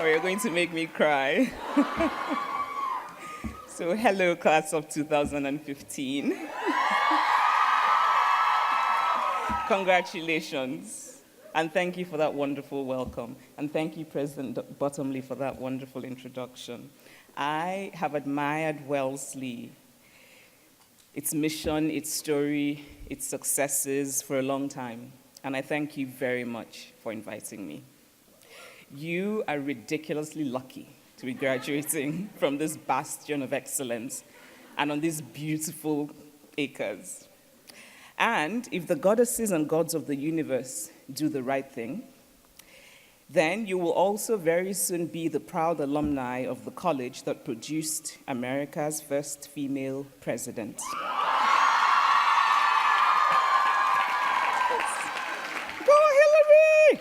or you're going to make me cry. So hello, class of 2015. Congratulations, and thank you for that wonderful welcome. And thank you, President Bottomley, for that wonderful introduction. I have admired Wellesley, its mission, its story, its successes for a long time. And I thank you very much for inviting me. You are ridiculously lucky to be graduating from this bastion of excellence and on these beautiful acres. And if the goddesses and gods of the universe do the right thing, then you will also very soon be the proud alumni of the college that produced America's first female president. Go Hillary!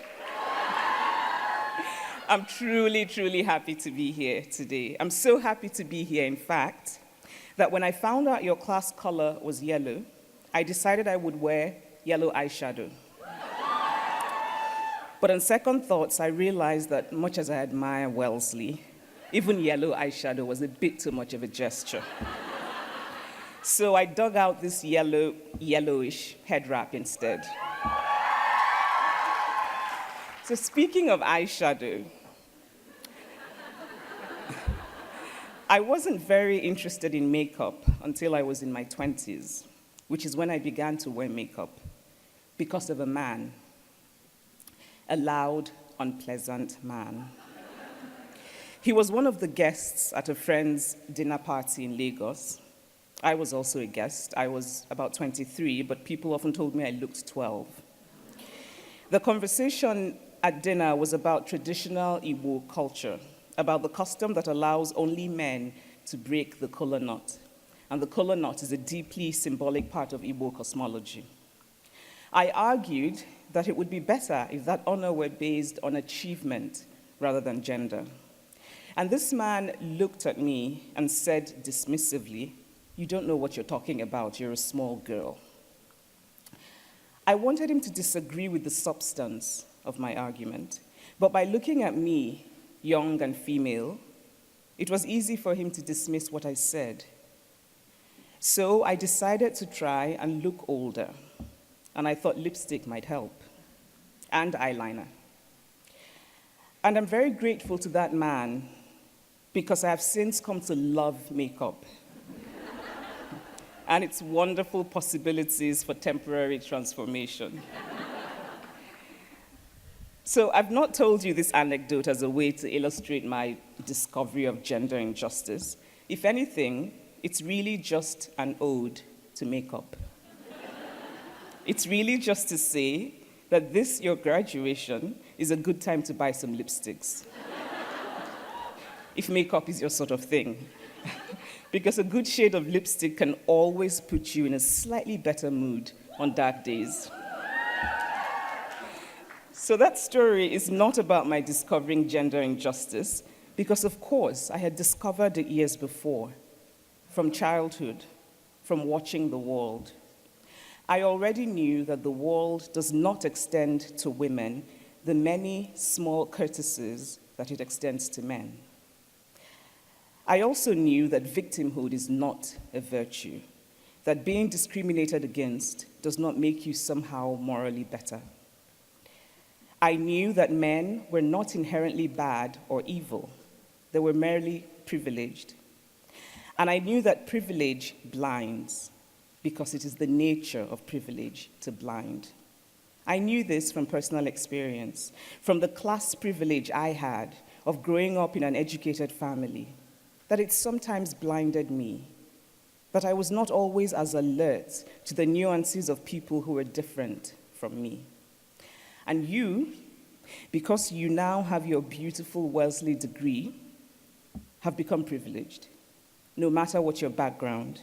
I'm truly, truly happy to be here today. I'm so happy to be here, in fact, that when I found out your class color was yellow, I decided I would wear yellow eyeshadow. But on second thoughts, I realized that much as I admire Wellesley, even yellow eyeshadow was a bit too much of a gesture. So I dug out this yellowish head wrap instead. So speaking of eyeshadow, I wasn't very interested in makeup until I was in my 20s, which is when I began to wear makeup because of a man. A loud, unpleasant man. He was one of the guests at a friend's dinner party in Lagos. I was also a guest. I was about 23, but people often told me I looked 12. The conversation at dinner was about traditional Igbo culture, about the custom that allows only men to break the kola nut. And the kola nut is a deeply symbolic part of Igbo cosmology. I argued that it would be better if that honor were based on achievement rather than gender. And this man looked at me and said dismissively, "You don't know what you're talking about, you're a small girl." I wanted him to disagree with the substance of my argument, but by looking at me, young and female, it was easy for him to dismiss what I said. So I decided to try and look older. And I thought lipstick might help, and eyeliner. And I'm very grateful to that man because I have since come to love makeup and its wonderful possibilities for temporary transformation. So I've not told you this anecdote as a way to illustrate my discovery of gender injustice. If anything, it's really just an ode to makeup. It's really just to say that this, your graduation, is a good time to buy some lipsticks. If makeup is your sort of thing. Because a good shade of lipstick can always put you in a slightly better mood on dark days. So that story is not about my discovering gender injustice, because of course I had discovered it years before, from childhood, from watching the world. I already knew that the world does not extend to women the many small courtesies that it extends to men. I also knew that victimhood is not a virtue, that being discriminated against does not make you somehow morally better. I knew that men were not inherently bad or evil, they were merely privileged. And I knew that privilege blinds, because it is the nature of privilege to blind. I knew this from personal experience, from the class privilege I had of growing up in an educated family, that it sometimes blinded me, that I was not always as alert to the nuances of people who were different from me. And you, because you now have your beautiful Wellesley degree, have become privileged, no matter what your background.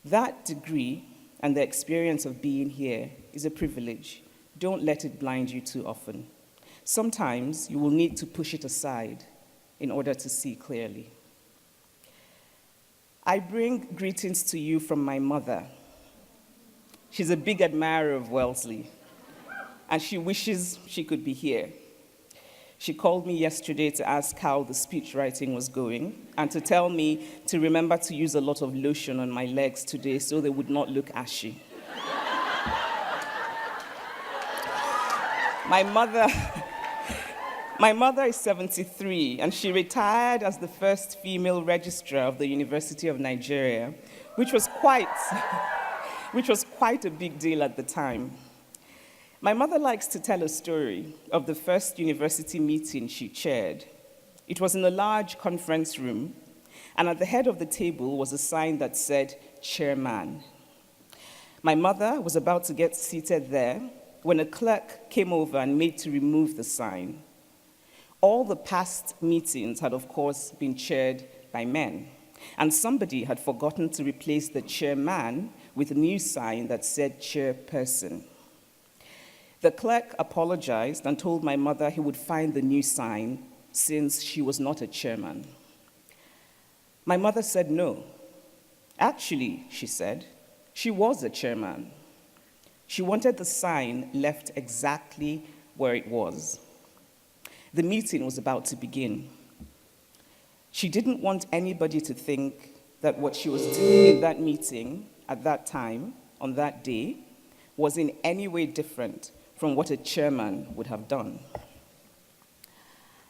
That degree and the experience of being here is a privilege. Don't let it blind you too often. Sometimes you will need to push it aside in order to see clearly. I bring greetings to you from my mother. She's a big admirer of Wellesley, and she wishes she could be here. She called me yesterday to ask how the speech writing was going and to tell me to remember to use a lot of lotion on my legs today so they would not look ashy. My mother is 73, and she retired as the first female registrar of the University of Nigeria, which was quite a big deal at the time. My mother likes to tell a story of the first university meeting she chaired. It was in a large conference room, and at the head of the table was a sign that said, Chairman. My mother was about to get seated there when a clerk came over and made to remove the sign. All the past meetings had, of course, been chaired by men, and somebody had forgotten to replace the chairman with a new sign that said chairperson. The clerk apologized and told my mother he would find the new sign since she was not a chairman. My mother said no. Actually, she said, she was a chairman. She wanted the sign left exactly where it was. The meeting was about to begin. She didn't want anybody to think that what she was doing in that meeting at that time, on that day, was in any way different from what a chairman would have done.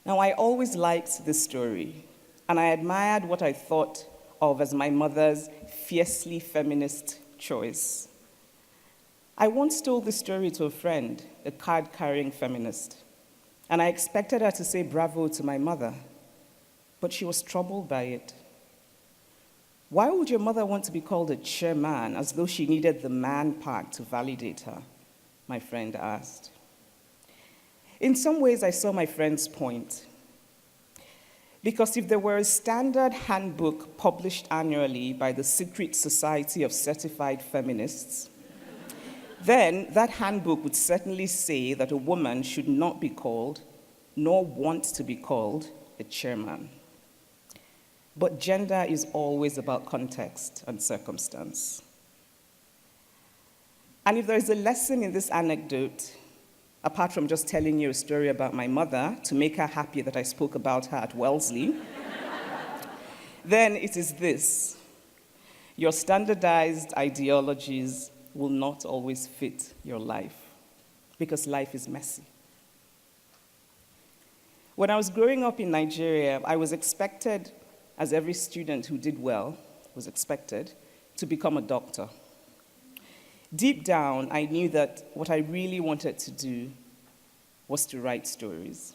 Now, I always liked this story, and I admired what I thought of as my mother's fiercely feminist choice. I once told this story to a friend, a card-carrying feminist, and I expected her to say bravo to my mother, but she was troubled by it. Why would your mother want to be called a chairman as though she needed the man part to validate her? My friend asked. In some ways, I saw my friend's point. Because if there were a standard handbook published annually by the Secret Society of Certified Feminists, then that handbook would certainly say that a woman should not be called, nor want to be called, a chairman. But gender is always about context and circumstance. And if there is a lesson in this anecdote, apart from just telling you a story about my mother to make her happy that I spoke about her at Wellesley, then it is this: your standardized ideologies will not always fit your life, because life is messy. When I was growing up in Nigeria, I was expected, as every student who did well was expected, to become a doctor. Deep down, I knew that what I really wanted to do was to write stories.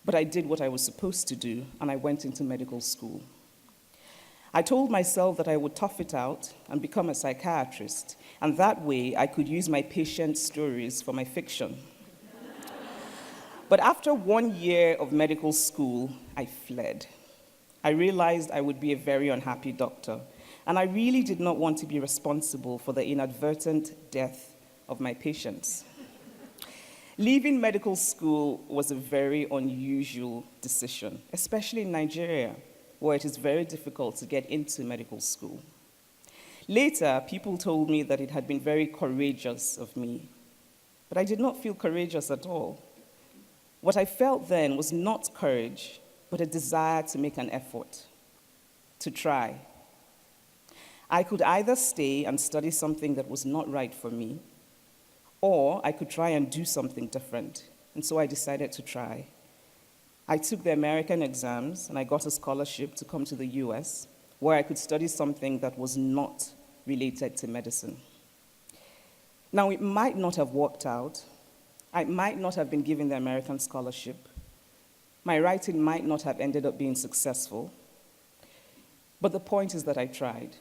But I did what I was supposed to do, and I went into medical school. I told myself that I would tough it out and become a psychiatrist, and that way I could use my patients' stories for my fiction. But after 1 year of medical school, I fled. I realized I would be a very unhappy doctor, and I really did not want to be responsible for the inadvertent death of my patients. Leaving medical school was a very unusual decision, especially in Nigeria, where it is very difficult to get into medical school. Later, people told me that it had been very courageous of me, but I did not feel courageous at all. What I felt then was not courage, but a desire to make an effort, to try. I could either stay and study something that was not right for me, or I could try and do something different, and so I decided to try. I took the American exams, and I got a scholarship to come to the US, where I could study something that was not related to medicine. Now, it might not have worked out. I might not have been given the American scholarship. My writing might not have ended up being successful. But the point is that I tried.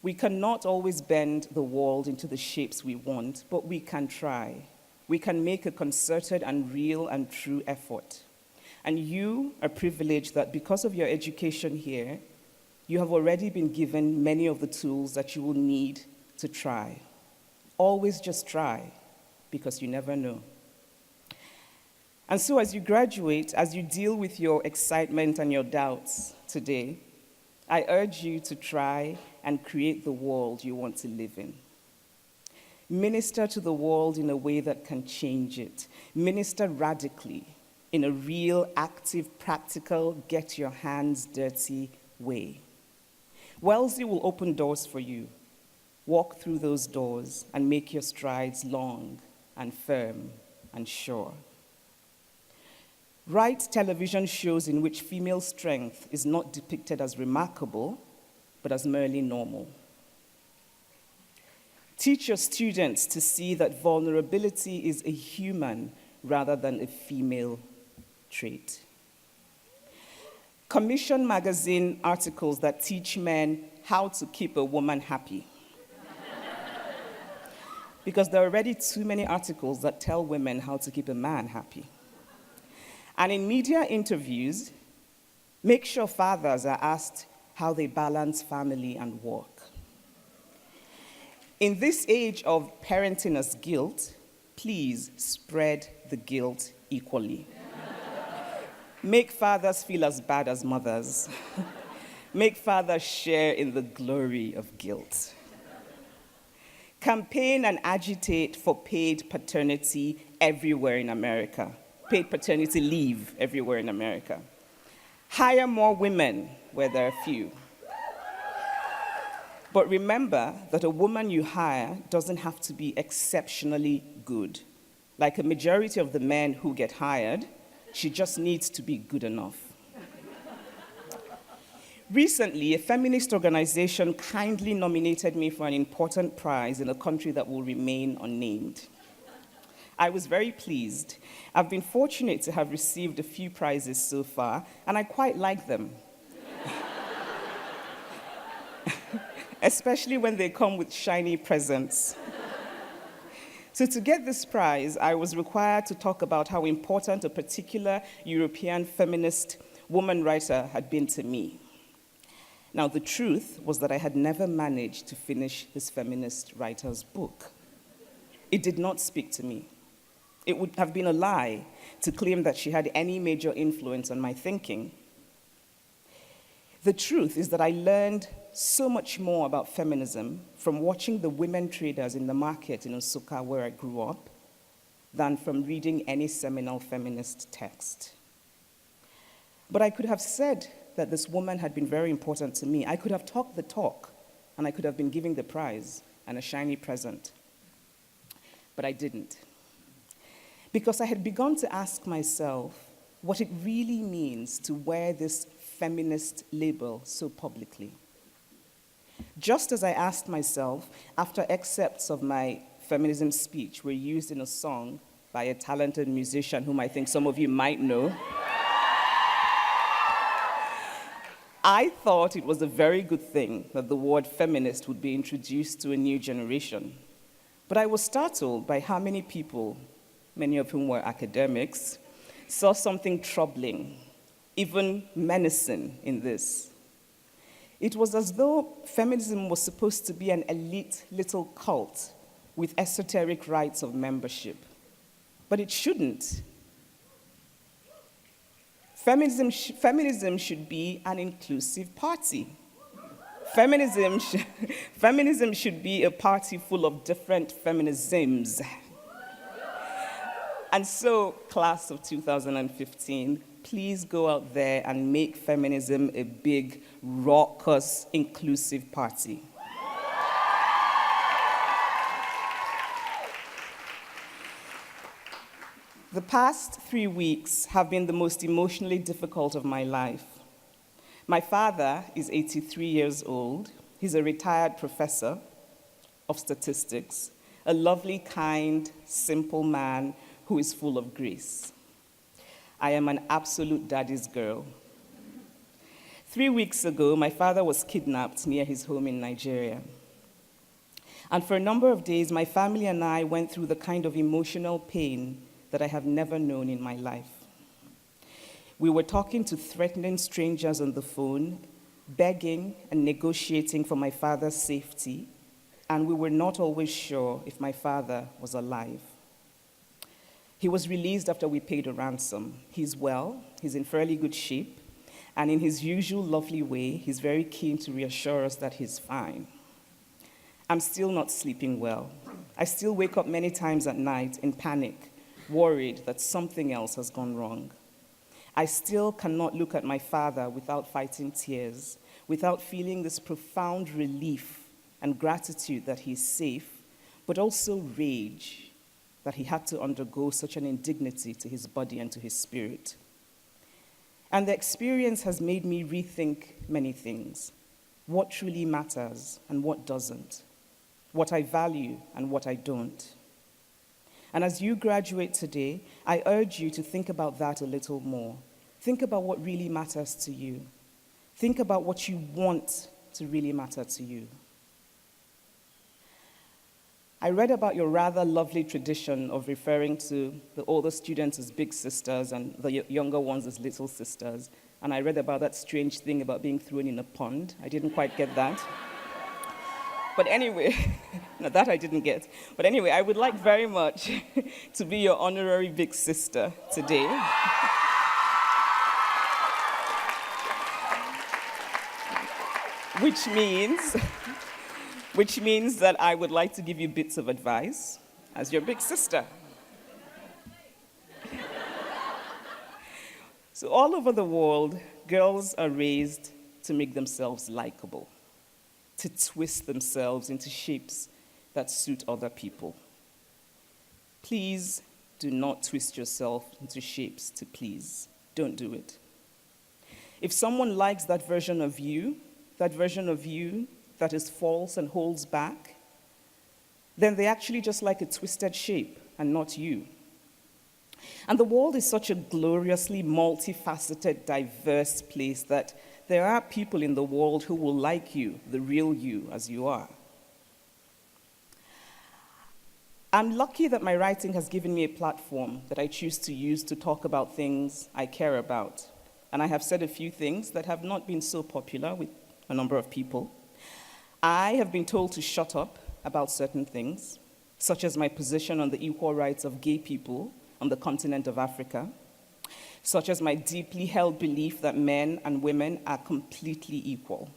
We cannot always bend the world into the shapes we want, but we can try. We can make a concerted and real and true effort. And you are privileged that because of your education here, you have already been given many of the tools that you will need to try. Always just try, because you never know. And so as you graduate, as you deal with your excitement and your doubts today, I urge you to try and create the world you want to live in. Minister to the world in a way that can change it. Minister radically in a real, active, practical, get your hands dirty way. Wellesley will open doors for you. Walk through those doors and make your strides long and firm and sure. Write television shows in which female strength is not depicted as remarkable, but as merely normal. Teach your students to see that vulnerability is a human rather than a female trait. Commission magazine articles that teach men how to keep a woman happy. Because there are already too many articles that tell women how to keep a man happy. And in media interviews, make sure fathers are asked how they balance family and work. In this age of parenting as guilt, please spread the guilt equally. Make fathers feel as bad as mothers. Make fathers share in the glory of guilt. Campaign and agitate for paid paternity everywhere in America. Paid paternity leave everywhere in America. Hire more women where there are few. But remember that a woman you hire doesn't have to be exceptionally good. Like a majority of the men who get hired, she just needs to be good enough. Recently, a feminist organization kindly nominated me for an important prize in a country that will remain unnamed. I was very pleased. I've been fortunate to have received a few prizes so far, and I quite like them. Especially when they come with shiny presents. So to get this prize, I was required to talk about how important a particular European feminist woman writer had been to me. Now, the truth was that I had never managed to finish this feminist writer's book. It did not speak to me. It would have been a lie to claim that she had any major influence on my thinking. The truth is that I learned so much more about feminism from watching the women traders in the market in Nsukka, where I grew up, than from reading any seminal feminist text. But I could have said that this woman had been very important to me. I could have talked the talk, and I could have been giving the prize and a shiny present. But I didn't. Because I had begun to ask myself what it really means to wear this feminist label so publicly. Just as I asked myself after excerpts of my feminism speech were used in a song by a talented musician whom I think some of you might know, I thought it was a very good thing that the word feminist would be introduced to a new generation. But I was startled by how many people, many of whom were academics, saw something troubling, even menacing in this. It was as though feminism was supposed to be an elite little cult with esoteric rites of membership. But it shouldn't. Feminism should be an inclusive party. Feminism should be a party full of different feminisms. And so, class of 2015, please go out there and make feminism a big, raucous, inclusive party. The past 3 weeks have been the most emotionally difficult of my life. My father is 83 years old. He's a retired professor of statistics, a lovely, kind, simple man who is full of grace. I am an absolute daddy's girl. 3 weeks ago, my father was kidnapped near his home in Nigeria. And for a number of days, my family and I went through the kind of emotional pain that I have never known in my life. We were talking to threatening strangers on the phone, begging and negotiating for my father's safety, and we were not always sure if my father was alive. He was released after we paid a ransom. He's well, he's in fairly good shape, and in his usual lovely way, he's very keen to reassure us that he's fine. I'm still not sleeping well. I still wake up many times at night in panic, worried that something else has gone wrong. I still cannot look at my father without fighting tears, without feeling this profound relief and gratitude that he's safe, but also rage that he had to undergo such an indignity to his body and to his spirit. And the experience has made me rethink many things: what truly matters and what doesn't, what I value and what I don't. And as you graduate today, I urge you to think about that a little more. Think about what really matters to you. Think about what you want to really matter to you. I read about your rather lovely tradition of referring to the older students as big sisters and the younger ones as little sisters. And I read about that strange thing about being thrown in a pond. I didn't quite get that. But anyway, no, that I didn't get. But anyway, I would like very much to be your honorary big sister today. Which means that I would like to give you bits of advice as your big sister. So all over the world, girls are raised to make themselves likable, to twist themselves into shapes that suit other people. Please do not twist yourself into shapes to please. Don't do it. If someone likes that version of you that is false and holds back, then they actually just like a twisted shape and not you. And the world is such a gloriously multifaceted, diverse place that there are people in the world who will like you, the real you, as you are. I'm lucky that my writing has given me a platform that I choose to use to talk about things I care about. And I have said a few things that have not been so popular with a number of people. I have been told to shut up about certain things, such as my position on the equal rights of gay people on the continent of Africa, such as my deeply held belief that men and women are completely equal.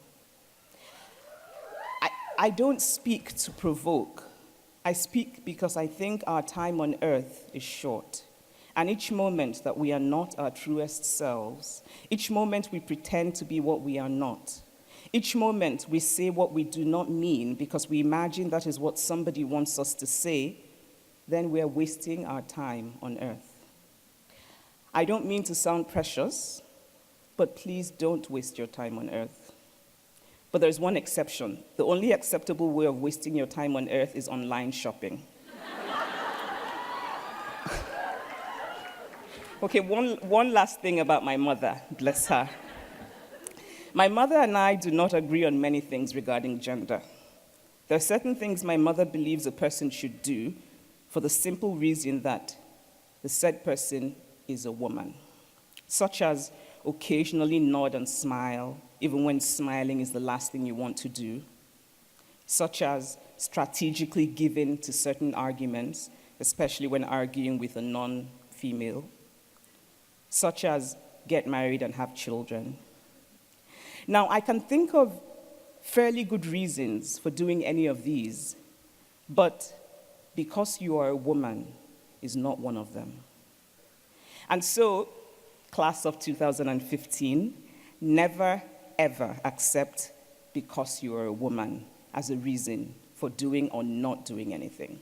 I don't speak to provoke. I speak because I think our time on earth is short. And each moment that we are not our truest selves, each moment we pretend to be what we are not, each moment we say what we do not mean because we imagine that is what somebody wants us to say, then we are wasting our time on earth. I don't mean to sound precious, but please don't waste your time on earth. But there's one exception. The only acceptable way of wasting your time on earth is online shopping. Okay, one last thing about my mother, bless her. My mother and I do not agree on many things regarding gender. There are certain things my mother believes a person should do for the simple reason that the said person is a woman, such as occasionally nod and smile, even when smiling is the last thing you want to do, such as strategically giving to certain arguments, especially when arguing with a non-female, such as get married and have children. Now, I can think of fairly good reasons for doing any of these, but because you are a woman is not one of them. And so, class of 2015, never, ever accept because you are a woman as a reason for doing or not doing anything.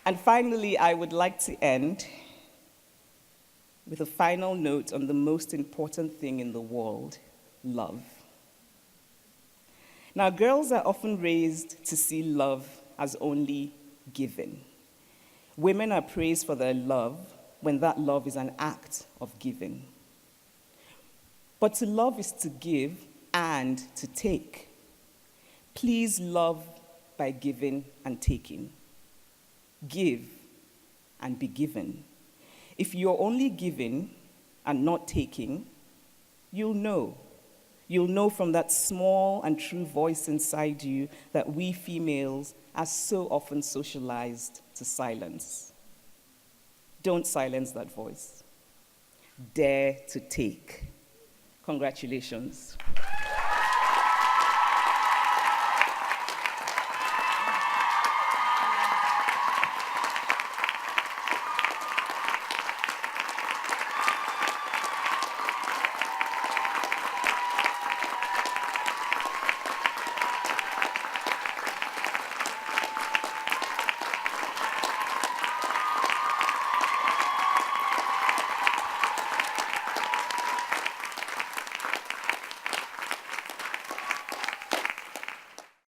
And finally, I would like to end with a final note on the most important thing in the world, love. Now, girls are often raised to see love as only given. Women are praised for their love when that love is an act of giving. But to love is to give and to take. Please love by giving and taking. Give and be given. If you're only giving and not taking, you'll know. You'll know from that small and true voice inside you that we females are so often socialized to silence. Don't silence that voice. dare to take. Congratulations.